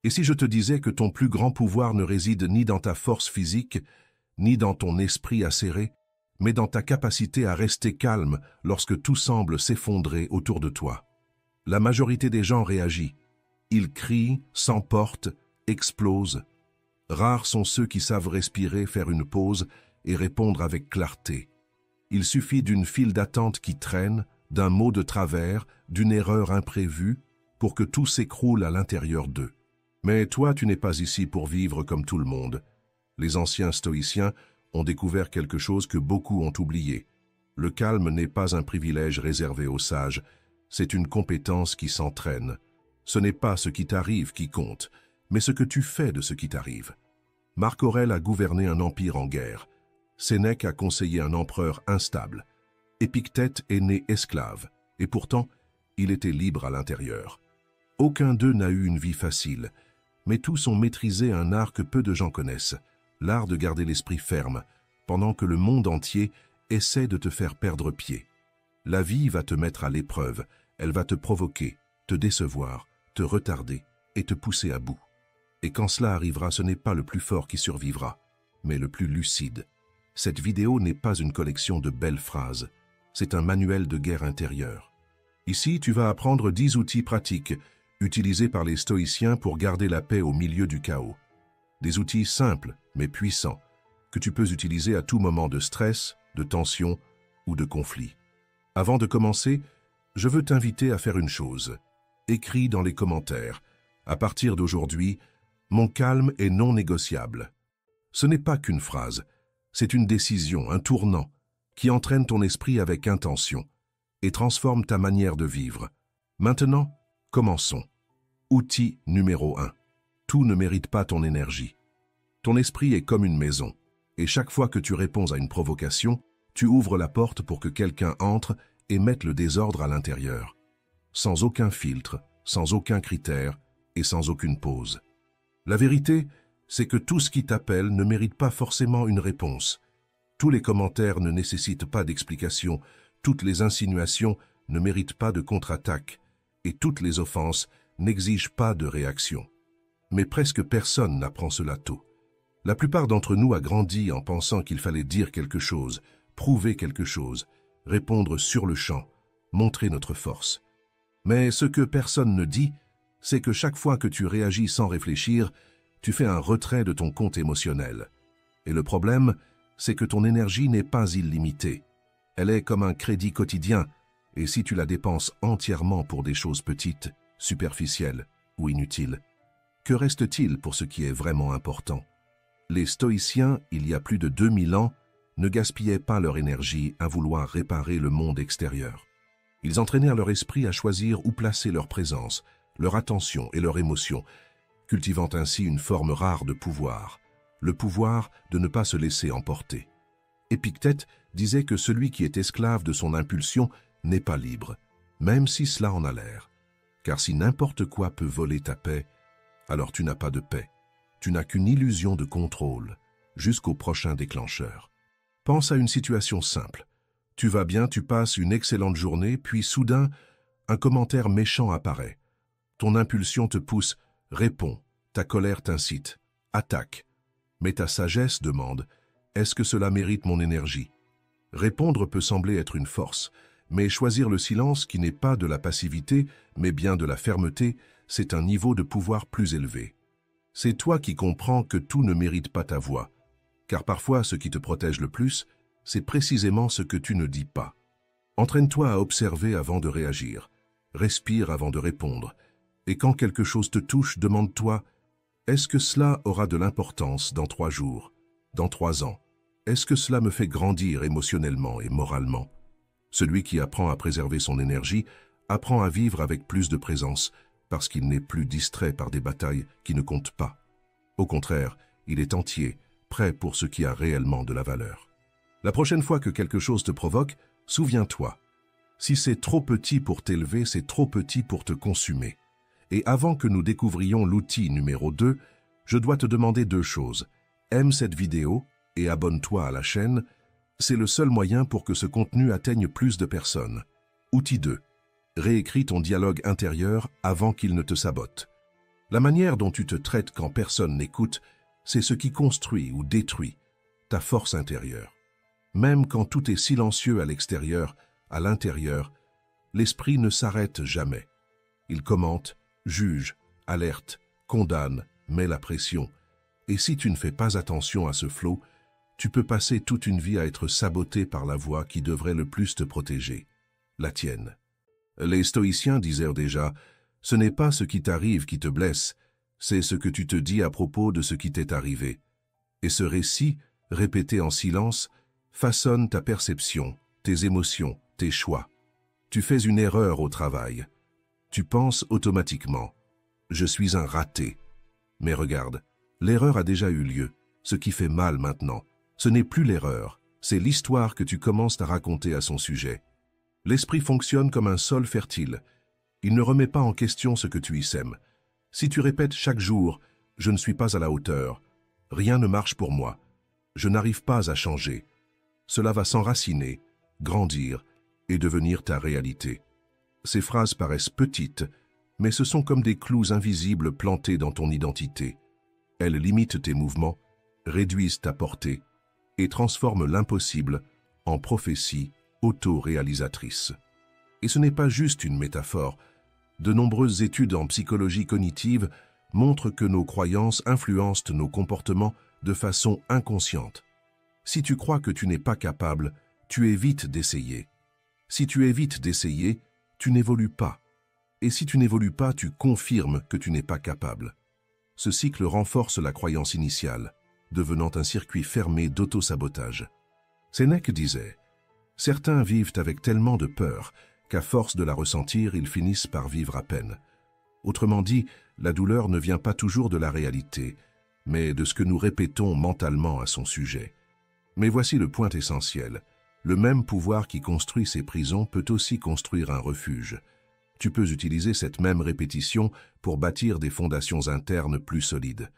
Et si je te disais que ton plus grand pouvoir ne réside ni dans ta force physique, ni dans ton esprit acéré, mais dans ta capacité à rester calme lorsque tout semble s'effondrer autour de toi. La majorité des gens réagit. Ils crient, s'emportent, explosent. Rares sont ceux qui savent respirer, faire une pause et répondre avec clarté. Il suffit d'une file d'attente qui traîne, d'un mot de travers, d'une erreur imprévue, pour que tout s'écroule à l'intérieur d'eux. Mais toi, tu n'es pas ici pour vivre comme tout le monde. Les anciens stoïciens ont découvert quelque chose que beaucoup ont oublié. Le calme n'est pas un privilège réservé aux sages, c'est une compétence qui s'entraîne. Ce n'est pas ce qui t'arrive qui compte, mais ce que tu fais de ce qui t'arrive. Marc Aurèle a gouverné un empire en guerre. Sénèque a conseillé un empereur instable. Épictète est né esclave, et pourtant, il était libre à l'intérieur. Aucun d'eux n'a eu une vie facile, mais tous ont maîtrisé un art que peu de gens connaissent, l'art de garder l'esprit ferme, pendant que le monde entier essaie de te faire perdre pied. La vie va te mettre à l'épreuve, elle va te provoquer, te décevoir, te retarder et te pousser à bout. Et quand cela arrivera, ce n'est pas le plus fort qui survivra, mais le plus lucide. Cette vidéo n'est pas une collection de belles phrases, c'est un manuel de guerre intérieure. Ici, tu vas apprendre 10 outils pratiques, utilisés par les stoïciens pour garder la paix au milieu du chaos. Des outils simples, mais puissants, que tu peux utiliser à tout moment de stress, de tension ou de conflit. Avant de commencer, je veux t'inviter à faire une chose. Écris dans les commentaires. À partir d'aujourd'hui, mon calme est non négociable. Ce n'est pas qu'une phrase, c'est une décision, un tournant, qui entraîne ton esprit avec intention et transforme ta manière de vivre. Maintenant, commençons. Outil numéro 1. Tout ne mérite pas ton énergie. Ton esprit est comme une maison, et chaque fois que tu réponds à une provocation, tu ouvres la porte pour que quelqu'un entre et mette le désordre à l'intérieur. Sans aucun filtre, sans aucun critère et sans aucune pause. La vérité, c'est que tout ce qui t'appelle ne mérite pas forcément une réponse. Tous les commentaires ne nécessitent pas d'explication, toutes les insinuations ne méritent pas de contre-attaque, et toutes les offenses n'exigent pas de réaction. Mais presque personne n'apprend cela tôt. La plupart d'entre nous a grandi en pensant qu'il fallait dire quelque chose, prouver quelque chose, répondre sur le champ, montrer notre force. Mais ce que personne ne dit, c'est que chaque fois que tu réagis sans réfléchir, tu fais un retrait de ton compte émotionnel. Et le problème, c'est que ton énergie n'est pas illimitée. Elle est comme un crédit quotidien, et si tu la dépenses entièrement pour des choses petites, superficielles ou inutiles, que reste-t-il pour ce qui est vraiment important? Les stoïciens, il y a plus de 2000 ans, ne gaspillaient pas leur énergie à vouloir réparer le monde extérieur. Ils entraînèrent leur esprit à choisir où placer leur présence, leur attention et leur émotion, cultivant ainsi une forme rare de pouvoir, le pouvoir de ne pas se laisser emporter. Épictète disait que celui qui est esclave de son impulsion n'est pas libre, même si cela en a l'air. Car si n'importe quoi peut voler ta paix, alors tu n'as pas de paix. Tu n'as qu'une illusion de contrôle, jusqu'au prochain déclencheur. Pense à une situation simple. Tu vas bien, tu passes une excellente journée, puis soudain, un commentaire méchant apparaît. Ton impulsion te pousse, réponds, ta colère t'incite, attaque. Mais ta sagesse demande, est-ce que cela mérite mon énergie? Répondre peut sembler être une force, mais choisir le silence qui n'est pas de la passivité, mais bien de la fermeté, c'est un niveau de pouvoir plus élevé. C'est toi qui comprends que tout ne mérite pas ta voix, car parfois ce qui te protège le plus, c'est précisément ce que tu ne dis pas. Entraîne-toi à observer avant de réagir, respire avant de répondre, et quand quelque chose te touche, demande-toi, est-ce que cela aura de l'importance dans 3 jours, dans 3 ans? Est-ce que cela me fait grandir émotionnellement et moralement? Celui qui apprend à préserver son énergie apprend à vivre avec plus de présence, parce qu'il n'est plus distrait par des batailles qui ne comptent pas. Au contraire, il est entier, prêt pour ce qui a réellement de la valeur. La prochaine fois que quelque chose te provoque, souviens-toi. Si c'est trop petit pour t'élever, c'est trop petit pour te consumer. Et avant que nous découvrions l'outil numéro 2, je dois te demander 2 choses. Aime cette vidéo et abonne-toi à la chaîne. C'est le seul moyen pour que ce contenu atteigne plus de personnes. Outil 2. Réécris ton dialogue intérieur avant qu'il ne te sabote. La manière dont tu te traites quand personne n'écoute, c'est ce qui construit ou détruit ta force intérieure. Même quand tout est silencieux à l'extérieur, à l'intérieur, l'esprit ne s'arrête jamais. Il commente, juge, alerte, condamne, met la pression. Et si tu ne fais pas attention à ce flot, tu peux passer toute une vie à être saboté par la voix qui devrait le plus te protéger, la tienne. Les stoïciens disaient déjà, ce n'est pas ce qui t'arrive qui te blesse, c'est ce que tu te dis à propos de ce qui t'est arrivé. Et ce récit, répété en silence, façonne ta perception, tes émotions, tes choix. Tu fais une erreur au travail. Tu penses automatiquement, je suis un raté. Mais regarde, l'erreur a déjà eu lieu, ce qui fait mal maintenant. Ce n'est plus l'erreur, c'est l'histoire que tu commences à raconter à son sujet. L'esprit fonctionne comme un sol fertile. Il ne remet pas en question ce que tu y sèmes. Si tu répètes chaque jour « je ne suis pas à la hauteur »,« rien ne marche pour moi »,« je n'arrive pas à changer », cela va s'enraciner, grandir et devenir ta réalité. Ces phrases paraissent petites, mais ce sont comme des clous invisibles plantés dans ton identité. Elles limitent tes mouvements, réduisent ta portée et transforment l'impossible en prophétie auto-réalisatrice. Et ce n'est pas juste une métaphore. De nombreuses études en psychologie cognitive montrent que nos croyances influencent nos comportements de façon inconsciente. Si tu crois que tu n'es pas capable, tu évites d'essayer. Si tu évites d'essayer, tu n'évolues pas. Et si tu n'évolues pas, tu confirmes que tu n'es pas capable. Ce cycle renforce la croyance initiale, devenant un circuit fermé d'auto-sabotage. Sénèque disait « Certains vivent avec tellement de peur qu'à force de la ressentir, ils finissent par vivre à peine. » Autrement dit, la douleur ne vient pas toujours de la réalité, mais de ce que nous répétons mentalement à son sujet. Mais voici le point essentiel. Le même pouvoir qui construit ces prisons peut aussi construire un refuge. Tu peux utiliser cette même répétition pour bâtir des fondations internes plus solides.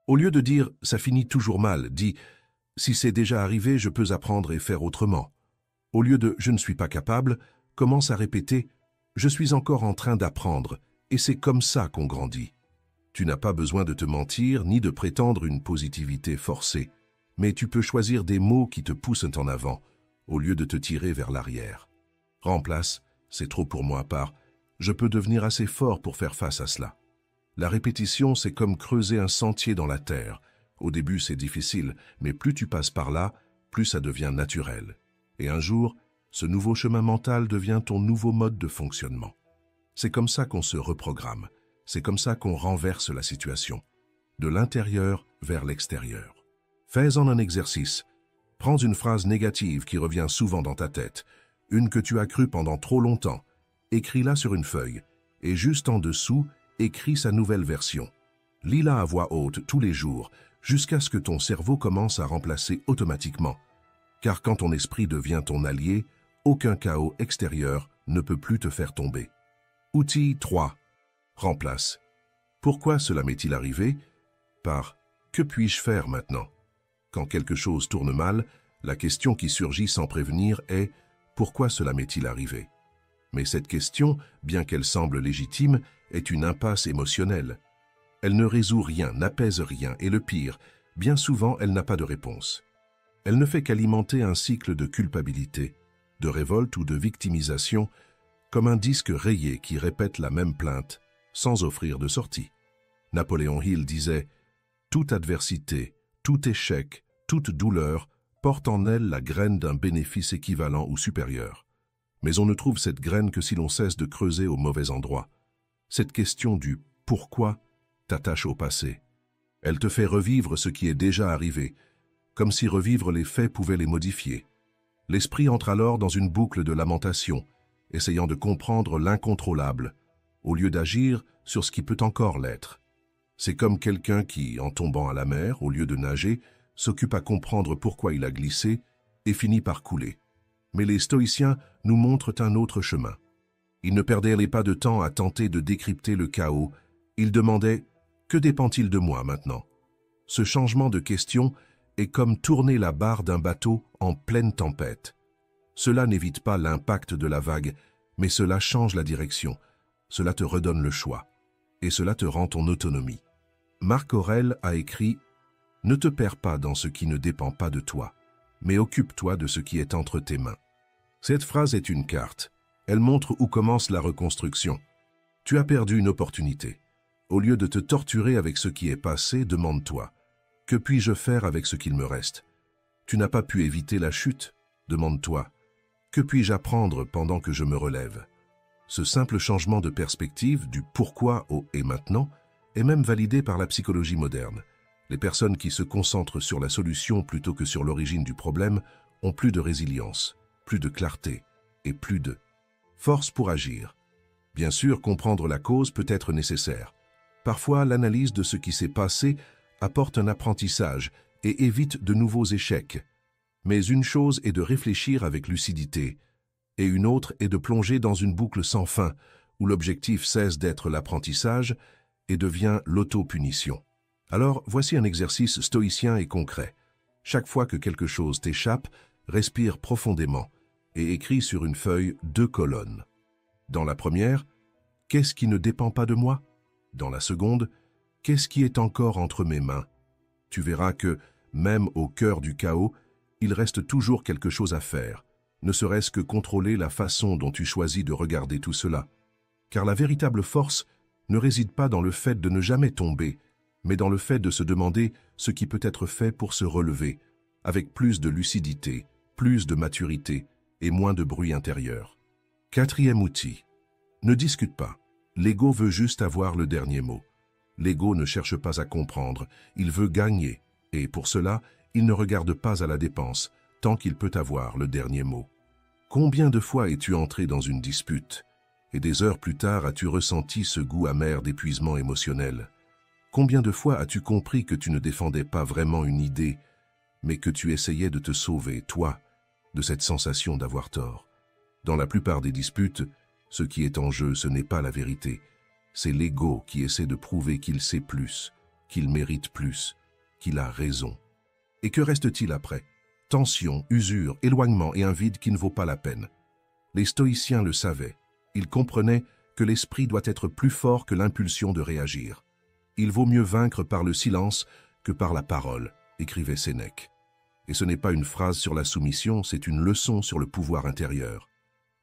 Au lieu de dire « ça finit toujours mal », dis « si c'est déjà arrivé, je peux apprendre et faire autrement ». Au lieu de « je ne suis pas capable », commence à répéter « je suis encore en train d'apprendre » et c'est comme ça qu'on grandit. Tu n'as pas besoin de te mentir ni de prétendre une positivité forcée, mais tu peux choisir des mots qui te poussent en avant, au lieu de te tirer vers l'arrière. Remplace « c'est trop pour moi » par « je peux devenir assez fort pour faire face à cela ». La répétition, c'est comme creuser un sentier dans la terre. Au début, c'est difficile, mais plus tu passes par là, plus ça devient naturel. Et un jour, ce nouveau chemin mental devient ton nouveau mode de fonctionnement. C'est comme ça qu'on se reprogramme. C'est comme ça qu'on renverse la situation. De l'intérieur vers l'extérieur. Fais-en un exercice. Prends une phrase négative qui revient souvent dans ta tête, une que tu as crue pendant trop longtemps. Écris-la sur une feuille, et juste en dessous, écris sa nouvelle version. Lis-la à voix haute tous les jours, jusqu'à ce que ton cerveau commence à remplacer automatiquement. Car quand ton esprit devient ton allié, aucun chaos extérieur ne peut plus te faire tomber. Outil 3. Remplace. Pourquoi cela m'est-il arrivé? Par « que puis-je faire maintenant ?» Quand quelque chose tourne mal, la question qui surgit sans prévenir est « pourquoi cela m'est-il arrivé ?» Mais cette question, bien qu'elle semble légitime, est une impasse émotionnelle. Elle ne résout rien, n'apaise rien, et le pire, bien souvent elle n'a pas de réponse. Elle ne fait qu'alimenter un cycle de culpabilité, de révolte ou de victimisation, comme un disque rayé qui répète la même plainte, sans offrir de sortie. Napoléon Hill disait « Toute adversité, tout échec, toute douleur porte en elle la graine d'un bénéfice équivalent ou supérieur. Mais on ne trouve cette graine que si l'on cesse de creuser au mauvais endroit. Cette question du « pourquoi » t'attache au passé. Elle te fait revivre ce qui est déjà arrivé, comme si revivre les faits pouvait les modifier. L'esprit entre alors dans une boucle de lamentation, essayant de comprendre l'incontrôlable, au lieu d'agir sur ce qui peut encore l'être. C'est comme quelqu'un qui, en tombant à la mer, au lieu de nager, s'occupe à comprendre pourquoi il a glissé et finit par couler. Mais les stoïciens nous montrent un autre chemin. Ils ne perdaient pas de temps à tenter de décrypter le chaos. Ils demandaient « Que dépend-il de moi maintenant ?» Ce changement de question est comme tourner la barre d'un bateau en pleine tempête. Cela n'évite pas l'impact de la vague, mais cela change la direction. Cela te redonne le choix. et cela te rend ton autonomie. Marc Aurèle a écrit « Ne te perds pas dans ce qui ne dépend pas de toi, mais occupe-toi de ce qui est entre tes mains. » Cette phrase est une carte. Elle montre où commence la reconstruction. Tu as perdu une opportunité. Au lieu de te torturer avec ce qui est passé, demande-toi « Que puis-je faire avec ce qu'il me reste ?» Tu n'as pas pu éviter la chute. Demande-toi « Que puis-je apprendre pendant que je me relève ?» Ce simple changement de perspective du « pourquoi » au « et maintenant » est même validé par la psychologie moderne. Les personnes qui se concentrent sur la solution plutôt que sur l'origine du problème ont plus de résilience, plus de clarté et plus de force pour agir. Bien sûr, comprendre la cause peut être nécessaire. Parfois, l'analyse de ce qui s'est passé apporte un apprentissage et évite de nouveaux échecs. Mais une chose est de réfléchir avec lucidité, et une autre est de plonger dans une boucle sans fin, où l'objectif cesse d'être l'apprentissage et devient l'autopunition. Alors, voici un exercice stoïcien et concret. Chaque fois que quelque chose t'échappe, respire profondément et écris sur une feuille 2 colonnes. Dans la première, qu'est-ce qui ne dépend pas de moi? Dans la seconde, qu'est-ce qui est encore entre mes mains? Tu verras que, même au cœur du chaos, il reste toujours quelque chose à faire, ne serait-ce que contrôler la façon dont tu choisis de regarder tout cela. Car la véritable force ne réside pas dans le fait de ne jamais tomber, mais dans le fait de se demander ce qui peut être fait pour se relever, avec plus de lucidité, plus de maturité et moins de bruit intérieur. Quatrième outil. Ne discute pas. L'ego veut juste avoir le dernier mot. L'ego ne cherche pas à comprendre, il veut gagner, et pour cela, il ne regarde pas à la dépense, tant qu'il peut avoir le dernier mot. Combien de fois es-tu entré dans une dispute, et des heures plus tard as-tu ressenti ce goût amer d'épuisement émotionnel? Combien de fois as-tu compris que tu ne défendais pas vraiment une idée, mais que tu essayais de te sauver, toi, de cette sensation d'avoir tort? Dans la plupart des disputes, ce qui est en jeu, ce n'est pas la vérité. C'est l'ego qui essaie de prouver qu'il sait plus, qu'il mérite plus, qu'il a raison. Et que reste-t-il après? Tension, usure, éloignement et un vide qui ne vaut pas la peine. Les stoïciens le savaient. Ils comprenaient que l'esprit doit être plus fort que l'impulsion de réagir. Il vaut mieux vaincre par le silence que par la parole, écrivait Sénèque. Et ce n'est pas une phrase sur la soumission, c'est une leçon sur le pouvoir intérieur.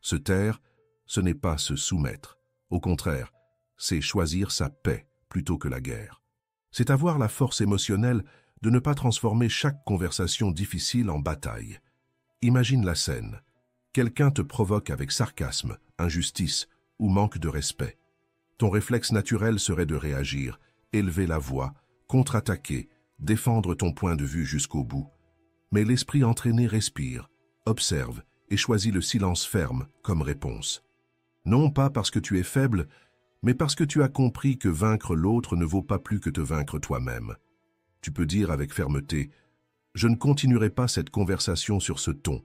Se taire, ce n'est pas se soumettre. Au contraire, c'est choisir sa paix plutôt que la guerre. C'est avoir la force émotionnelle de ne pas transformer chaque conversation difficile en bataille. Imagine la scène. Quelqu'un te provoque avec sarcasme, injustice ou manque de respect. Ton réflexe naturel serait de réagir, élever la voix, contre-attaquer, défendre ton point de vue jusqu'au bout. Mais l'esprit entraîné respire, observe et choisit le silence ferme comme réponse. Non pas parce que tu es faible, mais parce que tu as compris que vaincre l'autre ne vaut pas plus que te vaincre toi-même. Tu peux dire avec fermeté « Je ne continuerai pas cette conversation sur ce ton »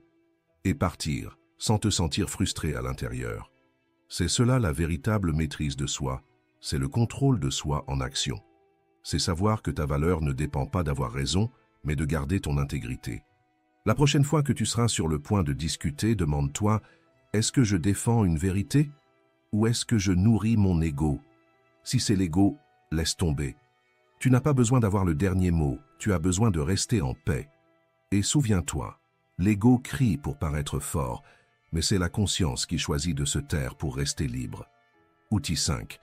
et partir sans te sentir frustré à l'intérieur. C'est cela la véritable maîtrise de soi, c'est le contrôle de soi en action. C'est savoir que ta valeur ne dépend pas d'avoir raison, mais de garder ton intégrité. La prochaine fois que tu seras sur le point de discuter, demande-toi « Est-ce que je défends une vérité ou est-ce que je nourris mon ego ?» Si c'est l'ego, laisse tomber. Tu n'as pas besoin d'avoir le dernier mot, tu as besoin de rester en paix. Et souviens-toi, l'ego crie pour paraître fort, mais c'est la conscience qui choisit de se taire pour rester libre. Outil 5.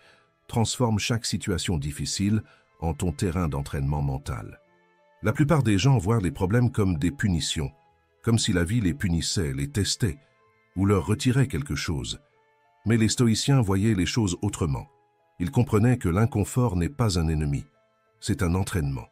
Transforme chaque situation difficile en ton terrain d'entraînement mental. La plupart des gens voient les problèmes comme des punitions, comme si la vie les punissait, les testait, ou leur retirait quelque chose. Mais les stoïciens voyaient les choses autrement. Ils comprenaient que l'inconfort n'est pas un ennemi, c'est un entraînement.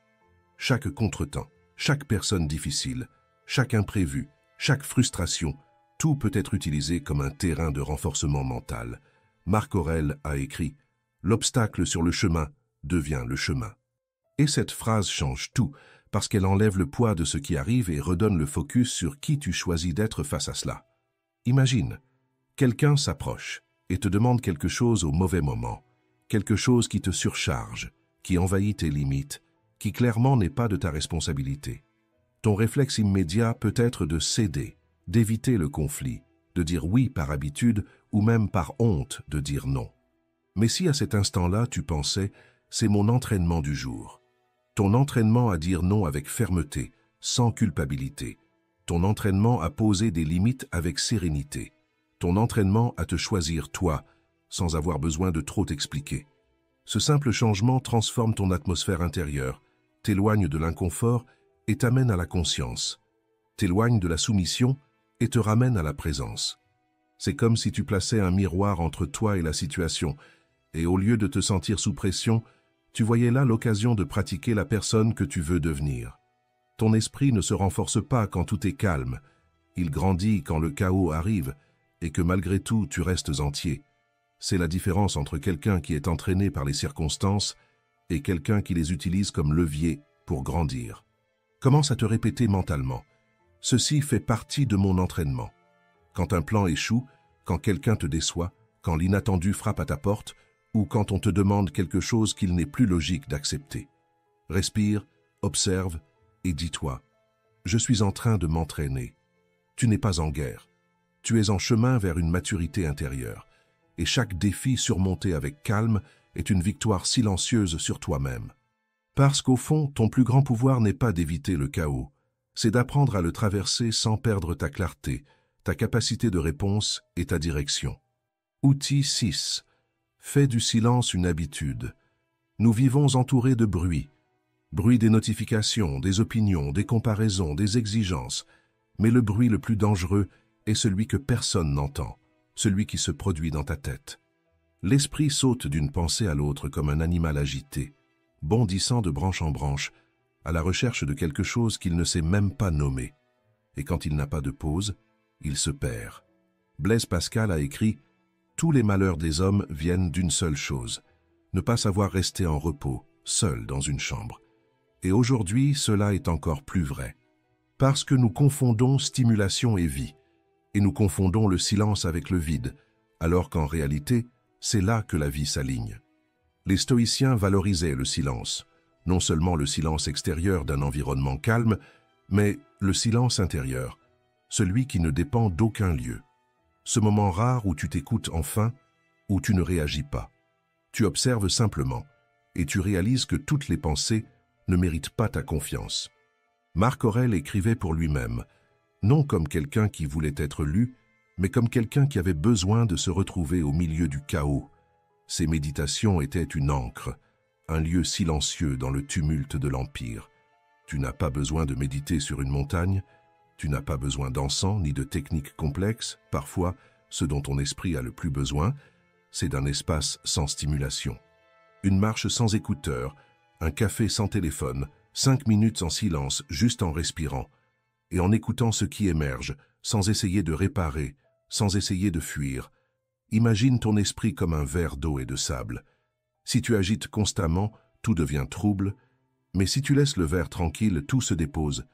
Chaque contretemps, chaque personne difficile, chaque imprévu, chaque frustration, tout peut être utilisé comme un terrain de renforcement mental. Marc Aurèle a écrit « L'obstacle sur le chemin devient le chemin ». Et cette phrase change tout, parce qu'elle enlève le poids de ce qui arrive et redonne le focus sur qui tu choisis d'être face à cela. Imagine, quelqu'un s'approche et te demande quelque chose au mauvais moment, quelque chose qui te surcharge, qui envahit tes limites, qui clairement n'est pas de ta responsabilité. Ton réflexe immédiat peut être de céder, d'éviter le conflit, de dire oui par habitude ou même par honte de dire non. Mais si à cet instant-là tu pensais « c'est mon entraînement du jour », ton entraînement à dire non avec fermeté, sans culpabilité, ton entraînement à poser des limites avec sérénité, ton entraînement à te choisir toi, sans avoir besoin de trop t'expliquer. Ce simple changement transforme ton atmosphère intérieure, t'éloigne de l'inconfort et t'amène à la conscience, t'éloigne de la soumission et te ramène à la présence. C'est comme si tu plaçais un miroir entre toi et la situation, et au lieu de te sentir sous pression, tu voyais là l'occasion de pratiquer la personne que tu veux devenir. Ton esprit ne se renforce pas quand tout est calme, il grandit quand le chaos arrive, et que malgré tout tu restes entier. C'est la différence entre quelqu'un qui est entraîné par les circonstances et quelqu'un qui les utilise comme levier pour grandir. Commence à te répéter mentalement. Ceci fait partie de mon entraînement. Quand un plan échoue, quand quelqu'un te déçoit, quand l'inattendu frappe à ta porte, ou quand on te demande quelque chose qu'il n'est plus logique d'accepter. Respire, observe et dis-toi, je suis en train de m'entraîner. Tu n'es pas en guerre. Tu es en chemin vers une maturité intérieure. Et chaque défi surmonté avec calme est une victoire silencieuse sur toi-même. Parce qu'au fond, ton plus grand pouvoir n'est pas d'éviter le chaos, c'est d'apprendre à le traverser sans perdre ta clarté, ta capacité de réponse et ta direction. Outil 6. Fais du silence une habitude. Nous vivons entourés de bruit. Bruit des notifications, des opinions, des comparaisons, des exigences. Mais le bruit le plus dangereux est celui que personne n'entend, celui qui se produit dans ta tête. L'esprit saute d'une pensée à l'autre comme un animal agité, bondissant de branche en branche, à la recherche de quelque chose qu'il ne sait même pas nommer. Et quand il n'a pas de pause, il se perd. Blaise Pascal a écrit « Tous les malheurs des hommes viennent d'une seule chose, ne pas savoir rester en repos, seul dans une chambre. » Et aujourd'hui, cela est encore plus vrai. Parce que nous confondons stimulation et vie, et nous confondons le silence avec le vide, alors qu'en réalité, c'est là que la vie s'aligne. Les stoïciens valorisaient le silence, non seulement le silence extérieur d'un environnement calme, mais le silence intérieur, celui qui ne dépend d'aucun lieu. Ce moment rare où tu t'écoutes enfin, où tu ne réagis pas. Tu observes simplement, et tu réalises que toutes les pensées ne méritent pas ta confiance. Marc Aurèle écrivait pour lui-même, non comme quelqu'un qui voulait être lu, mais comme quelqu'un qui avait besoin de se retrouver au milieu du chaos. Ses méditations étaient une ancre, un lieu silencieux dans le tumulte de l'Empire. Tu n'as pas besoin de méditer sur une montagne, tu n'as pas besoin d'encens ni de techniques complexes. Parfois, ce dont ton esprit a le plus besoin, c'est d'un espace sans stimulation. Une marche sans écouteurs, un café sans téléphone, 5 minutes en silence, juste en respirant, et en écoutant ce qui émerge, sans essayer de réparer, sans essayer de fuir. Imagine ton esprit comme un verre d'eau et de sable. Si tu agites constamment, tout devient trouble, mais si tu laisses le verre tranquille, tout se dépose,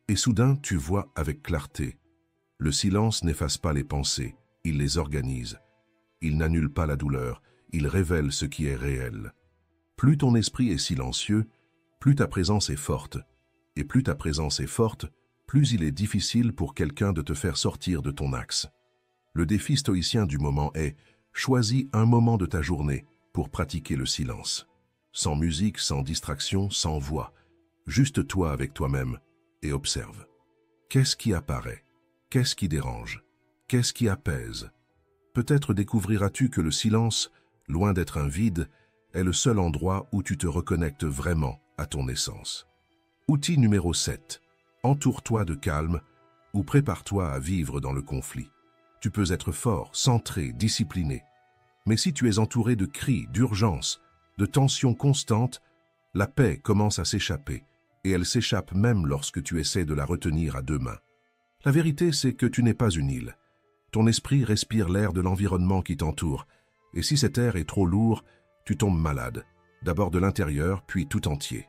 et soudain tu vois avec clarté. Le silence n'efface pas les pensées, il les organise. Il n'annule pas la douleur, il révèle ce qui est réel. Plus ton esprit est silencieux, plus ta présence est forte, et plus ta présence est forte, plus il est difficile pour quelqu'un de te faire sortir de ton axe. Le défi stoïcien du moment est « choisis un moment de ta journée pour pratiquer le silence. Sans musique, sans distraction, sans voix. Juste toi avec toi-même et observe. Qu'est-ce qui apparaît? Qu'est-ce qui dérange? Qu'est-ce qui apaise? Peut-être découvriras-tu que le silence, loin d'être un vide, est le seul endroit où tu te reconnectes vraiment à ton essence. Outil numéro 7. Entoure-toi de calme ou prépare-toi à vivre dans le conflit. Tu peux être fort, centré, discipliné. Mais si tu es entouré de cris, d'urgence, de tensions constantes, la paix commence à s'échapper, et elle s'échappe même lorsque tu essaies de la retenir à 2 mains. La vérité, c'est que tu n'es pas une île. Ton esprit respire l'air de l'environnement qui t'entoure, et si cet air est trop lourd, tu tombes malade, d'abord de l'intérieur, puis tout entier.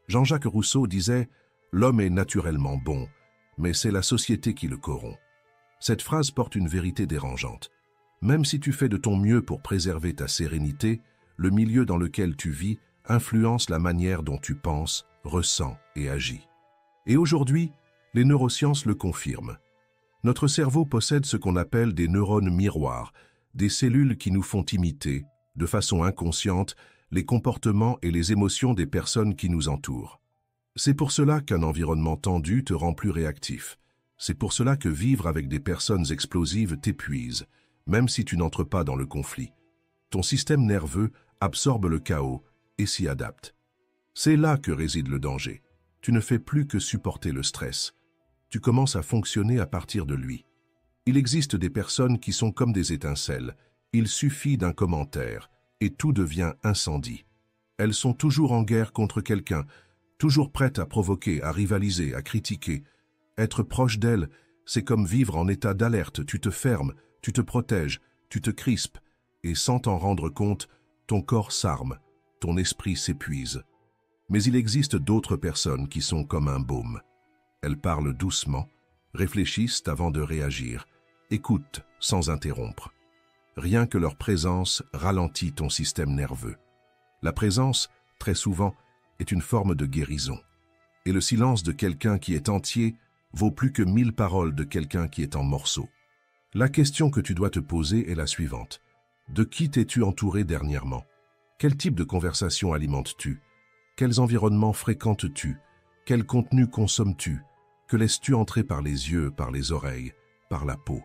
Jean-Jacques Rousseau disait « L'homme est naturellement bon, mais c'est la société qui le corrompt ». Cette phrase porte une vérité dérangeante. Même si tu fais de ton mieux pour préserver ta sérénité, le milieu dans lequel tu vis influence la manière dont tu penses, ressens et agis. Et aujourd'hui, les neurosciences le confirment. Notre cerveau possède ce qu'on appelle des neurones miroirs, des cellules qui nous font imiter, de façon inconsciente, les comportements et les émotions des personnes qui nous entourent. C'est pour cela qu'un environnement tendu te rend plus réactif. C'est pour cela que vivre avec des personnes explosives t'épuise, même si tu n'entres pas dans le conflit. Ton système nerveux absorbe le chaos et s'y adapte. C'est là que réside le danger. Tu ne fais plus que supporter le stress. Tu commences à fonctionner à partir de lui. Il existe des personnes qui sont comme des étincelles. Il suffit d'un commentaire et tout devient incendie. Elles sont toujours en guerre contre quelqu'un, toujours prêtes à provoquer, à rivaliser, à critiquer. Être proche d'elles, c'est comme vivre en état d'alerte. Tu te fermes, tu te protèges, tu te crispes, et sans t'en rendre compte, ton corps s'arme, ton esprit s'épuise. Mais il existe d'autres personnes qui sont comme un baume. Elles parlent doucement, réfléchissent avant de réagir, écoutent sans interrompre. Rien que leur présence ralentit ton système nerveux. La présence, très souvent, est une forme de guérison. Et le silence de quelqu'un qui est entier vaut plus que 1000 paroles de quelqu'un qui est en morceaux. La question que tu dois te poser est la suivante. De qui t'es-tu entouré dernièrement? Quel type de conversation alimentes-tu? Quels environnements fréquentes-tu? Quel contenu consommes-tu? Que laisses-tu entrer par les yeux, par les oreilles, par la peau?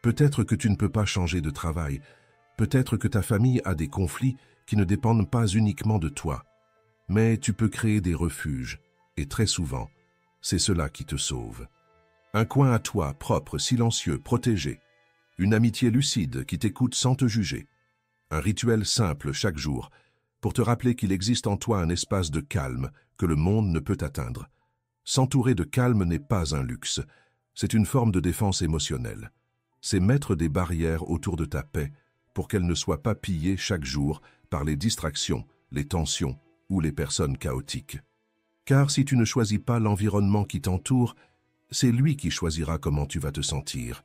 Peut-être que tu ne peux pas changer de travail. Peut-être que ta famille a des conflits qui ne dépendent pas uniquement de toi. Mais tu peux créer des refuges, et très souvent, c'est cela qui te sauve. Un coin à toi, propre, silencieux, protégé. Une amitié lucide qui t'écoute sans te juger. Un rituel simple chaque jour, pour te rappeler qu'il existe en toi un espace de calme que le monde ne peut atteindre. S'entourer de calme n'est pas un luxe, c'est une forme de défense émotionnelle. C'est mettre des barrières autour de ta paix pour qu'elle ne soit pas pillée chaque jour par les distractions, les tensions ou les personnes chaotiques. Car si tu ne choisis pas l'environnement qui t'entoure, c'est lui qui choisira comment tu vas te sentir.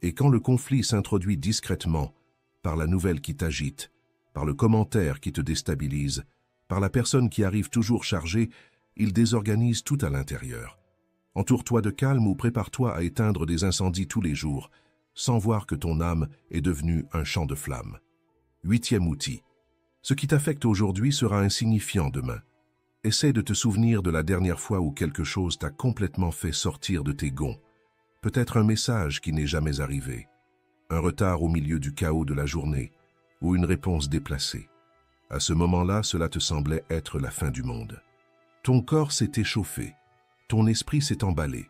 Et quand le conflit s'introduit discrètement, par la nouvelle qui t'agite, par le commentaire qui te déstabilise, par la personne qui arrive toujours chargée, il désorganise tout à l'intérieur. Entoure-toi de calme ou prépare-toi à éteindre des incendies tous les jours, sans voir que ton âme est devenue un champ de flammes. 8e outil. Ce qui t'affecte aujourd'hui sera insignifiant demain. Essaie de te souvenir de la dernière fois où quelque chose t'a complètement fait sortir de tes gonds. Peut-être un message qui n'est jamais arrivé, un retard au milieu du chaos de la journée, ou une réponse déplacée. À ce moment-là, cela te semblait être la fin du monde. Ton corps s'est échauffé, ton esprit s'est emballé,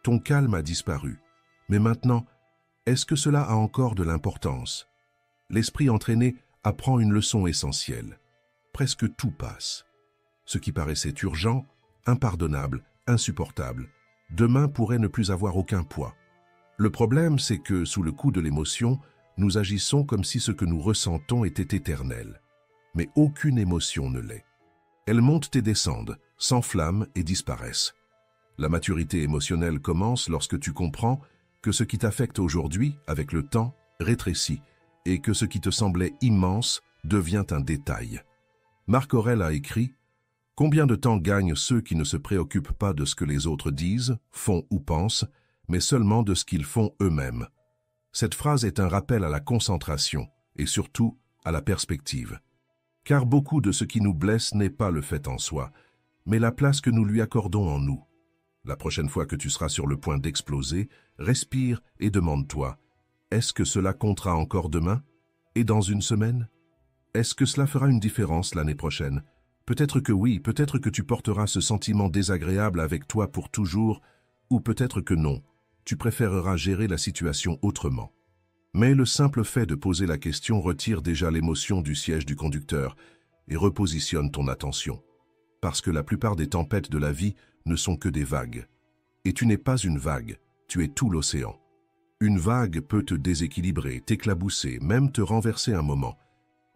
ton calme a disparu. Mais maintenant, est-ce que cela a encore de l'importance? L'esprit entraîné apprend une leçon essentielle. Presque tout passe. Ce qui paraissait urgent, impardonnable, insupportable, demain pourrait ne plus avoir aucun poids. Le problème, c'est que, sous le coup de l'émotion, nous agissons comme si ce que nous ressentons était éternel. Mais aucune émotion ne l'est. Elles montent et descendent, s'enflamment et disparaissent. La maturité émotionnelle commence lorsque tu comprends que ce qui t'affecte aujourd'hui, avec le temps, rétrécit, et que ce qui te semblait immense devient un détail. Marc Aurèle a écrit « Combien de temps gagnent ceux qui ne se préoccupent pas de ce que les autres disent, font ou pensent, mais seulement de ce qu'ils font eux-mêmes ?» Cette phrase est un rappel à la concentration et surtout à la perspective. Car beaucoup de ce qui nous blesse n'est pas le fait en soi, mais la place que nous lui accordons en nous. La prochaine fois que tu seras sur le point d'exploser, respire et demande-toi, est-ce que cela comptera encore demain? Et dans une semaine? Est-ce que cela fera une différence l'année prochaine? Peut-être que oui, peut-être que tu porteras ce sentiment désagréable avec toi pour toujours, ou peut-être que non, tu préféreras gérer la situation autrement. Mais le simple fait de poser la question retire déjà l'émotion du siège du conducteur et repositionne ton attention. Parce que la plupart des tempêtes de la vie ne sont que des vagues. Et tu n'es pas une vague, tu es tout l'océan. Une vague peut te déséquilibrer, t'éclabousser, même te renverser un moment.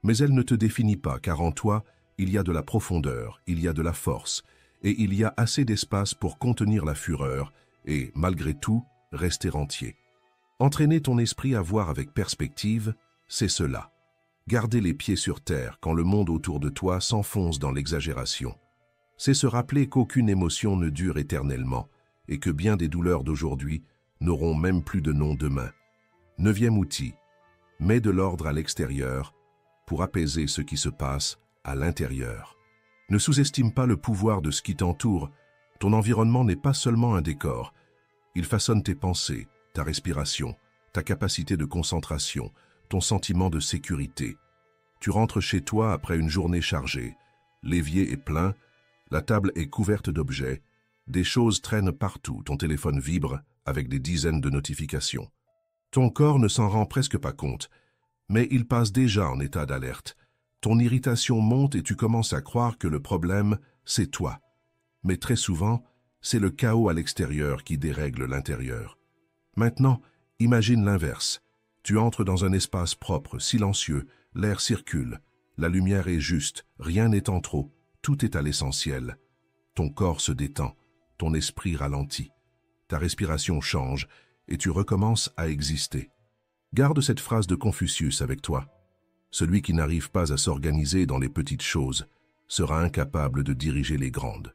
Mais elle ne te définit pas, car en toi, il y a de la profondeur, il y a de la force, et il y a assez d'espace pour contenir la fureur et, malgré tout, rester entier. Entraîner ton esprit à voir avec perspective, c'est cela. Garder les pieds sur terre quand le monde autour de toi s'enfonce dans l'exagération. C'est se rappeler qu'aucune émotion ne dure éternellement et que bien des douleurs d'aujourd'hui n'auront même plus de nom demain. 9e outil. Mets de l'ordre à l'extérieur pour apaiser ce qui se passe à l'intérieur. Ne sous-estime pas le pouvoir de ce qui t'entoure. Ton environnement n'est pas seulement un décor. Il façonne tes pensées, ta respiration, ta capacité de concentration, ton sentiment de sécurité. Tu rentres chez toi après une journée chargée. L'évier est plein, la table est couverte d'objets, des choses traînent partout, ton téléphone vibre avec des dizaines de notifications. Ton corps ne s'en rend presque pas compte, mais il passe déjà en état d'alerte. Ton irritation monte et tu commences à croire que le problème, c'est toi. Mais très souvent, c'est le chaos à l'extérieur qui dérègle l'intérieur. Maintenant, imagine l'inverse. Tu entres dans un espace propre, silencieux, l'air circule, la lumière est juste, rien n'est en trop, tout est à l'essentiel. Ton corps se détend, ton esprit ralentit, ta respiration change et tu recommences à exister. Garde cette phrase de Confucius avec toi. Celui qui n'arrive pas à s'organiser dans les petites choses sera incapable de diriger les grandes.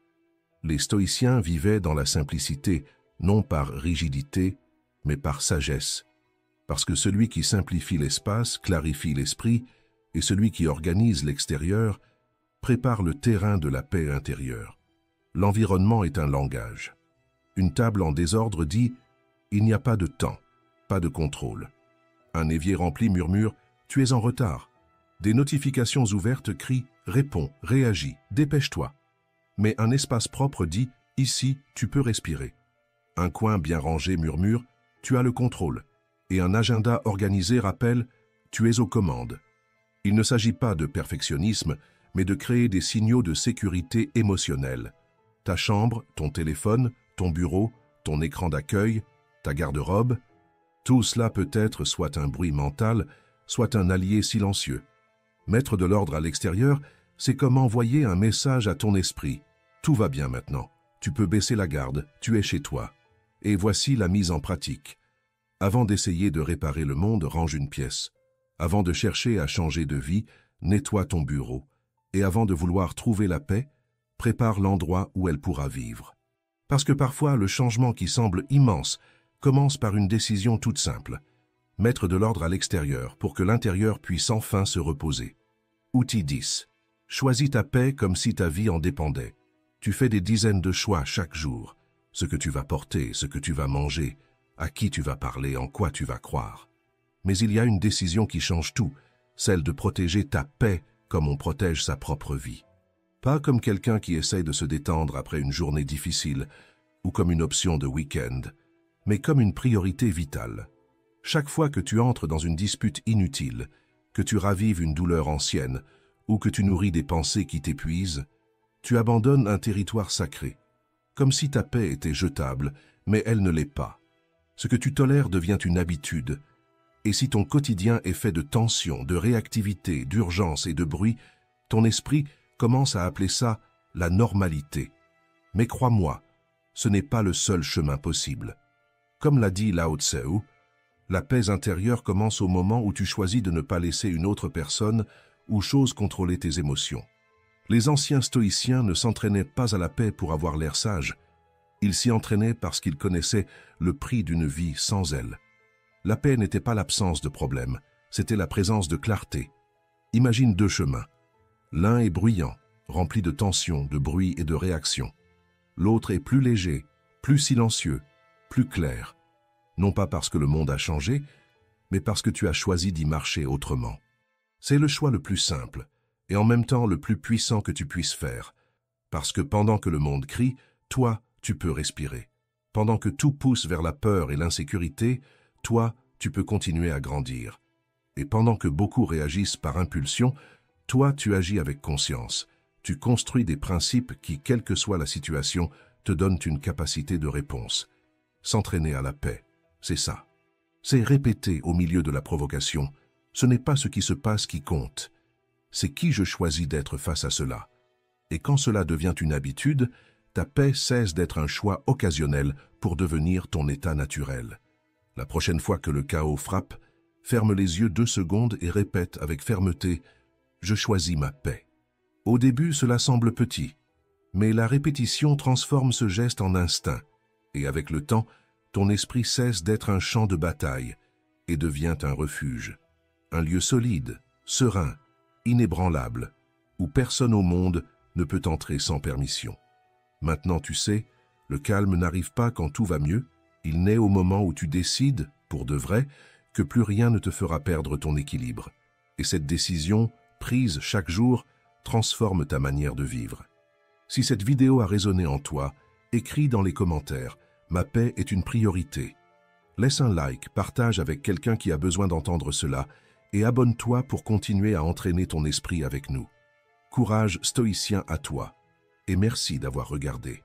Les stoïciens vivaient dans la simplicité, non par rigidité, mais par sagesse. Parce que celui qui simplifie l'espace clarifie l'esprit, et celui qui organise l'extérieur prépare le terrain de la paix intérieure. L'environnement est un langage. Une table en désordre dit « Il n'y a pas de temps, pas de contrôle ». Un évier rempli murmure « Tu es en retard ». Des notifications ouvertes crient « Réponds, réagis, dépêche-toi ». Mais un espace propre dit « Ici, tu peux respirer ». Un coin bien rangé murmure « Tu as le contrôle ». Et un agenda organisé rappelle « Tu es aux commandes ». Il ne s'agit pas de perfectionnisme, mais de créer des signaux de sécurité émotionnelle. Ta chambre, ton téléphone, ton bureau, ton écran d'accueil, ta garde-robe, tout cela peut être soit un bruit mental, soit un allié silencieux. Mettre de l'ordre à l'extérieur, c'est comme envoyer un message à ton esprit. Tout va bien maintenant, tu peux baisser la garde, tu es chez toi. Et voici la mise en pratique. Avant d'essayer de réparer le monde, range une pièce. Avant de chercher à changer de vie, nettoie ton bureau. Et avant de vouloir trouver la paix, prépare l'endroit où elle pourra vivre. Parce que parfois, le changement qui semble immense commence par une décision toute simple. Mettre de l'ordre à l'extérieur pour que l'intérieur puisse enfin se reposer. Outil 10. Choisis ta paix comme si ta vie en dépendait. Tu fais des dizaines de choix chaque jour. Ce que tu vas porter, ce que tu vas manger, à qui tu vas parler, en quoi tu vas croire. Mais il y a une décision qui change tout, celle de protéger ta paix comme on protège sa propre vie. Pas comme quelqu'un qui essaye de se détendre après une journée difficile ou comme une option de week-end, mais comme une priorité vitale. Chaque fois que tu entres dans une dispute inutile, que tu ravives une douleur ancienne ou que tu nourris des pensées qui t'épuisent, tu abandonnes un territoire sacré, comme si ta paix était jetable, mais elle ne l'est pas. Ce que tu tolères devient une habitude, et si ton quotidien est fait de tension, de réactivité, d'urgence et de bruit, ton esprit commence à appeler ça la normalité. Mais crois-moi, ce n'est pas le seul chemin possible. Comme l'a dit Lao Tse, la paix intérieure commence au moment où tu choisis de ne pas laisser une autre personne ou chose contrôler tes émotions. Les anciens stoïciens ne s'entraînaient pas à la paix pour avoir l'air sage. Ils s'y entraînaient parce qu'ils connaissaient le prix d'une vie sans elle. La paix n'était pas l'absence de problème, c'était la présence de clarté. Imagine deux chemins. L'un est bruyant, rempli de tensions, de bruit et de réactions. L'autre est plus léger, plus silencieux, plus clair. Non pas parce que le monde a changé, mais parce que tu as choisi d'y marcher autrement. C'est le choix le plus simple, et en même temps le plus puissant que tu puisses faire. Parce que pendant que le monde crie, toi, tu peux respirer. Pendant que tout pousse vers la peur et l'insécurité, toi, tu peux continuer à grandir. Et pendant que beaucoup réagissent par impulsion, toi, tu agis avec conscience. Tu construis des principes qui, quelle que soit la situation, te donnent une capacité de réponse. S'entraîner à la paix, c'est ça. C'est répéter au milieu de la provocation. Ce n'est pas ce qui se passe qui compte. C'est qui je choisis d'être face à cela. Et quand cela devient une habitude, ta paix cesse d'être un choix occasionnel pour devenir ton état naturel. La prochaine fois que le chaos frappe, ferme les yeux 2 secondes et répète avec fermeté « Je choisis ma paix ». Au début, cela semble petit, mais la répétition transforme ce geste en instinct, et avec le temps, ton esprit cesse d'être un champ de bataille et devient un refuge, un lieu solide, serein, inébranlable, où personne au monde ne peut entrer sans permission. Maintenant tu sais, le calme n'arrive pas quand tout va mieux, il naît au moment où tu décides, pour de vrai, que plus rien ne te fera perdre ton équilibre. Et cette décision, prise chaque jour, transforme ta manière de vivre. Si cette vidéo a résonné en toi, écris dans les commentaires « Ma paix est une priorité ». Laisse un like, partage avec quelqu'un qui a besoin d'entendre cela et abonne-toi pour continuer à entraîner ton esprit avec nous. Courage stoïcien à toi et merci d'avoir regardé.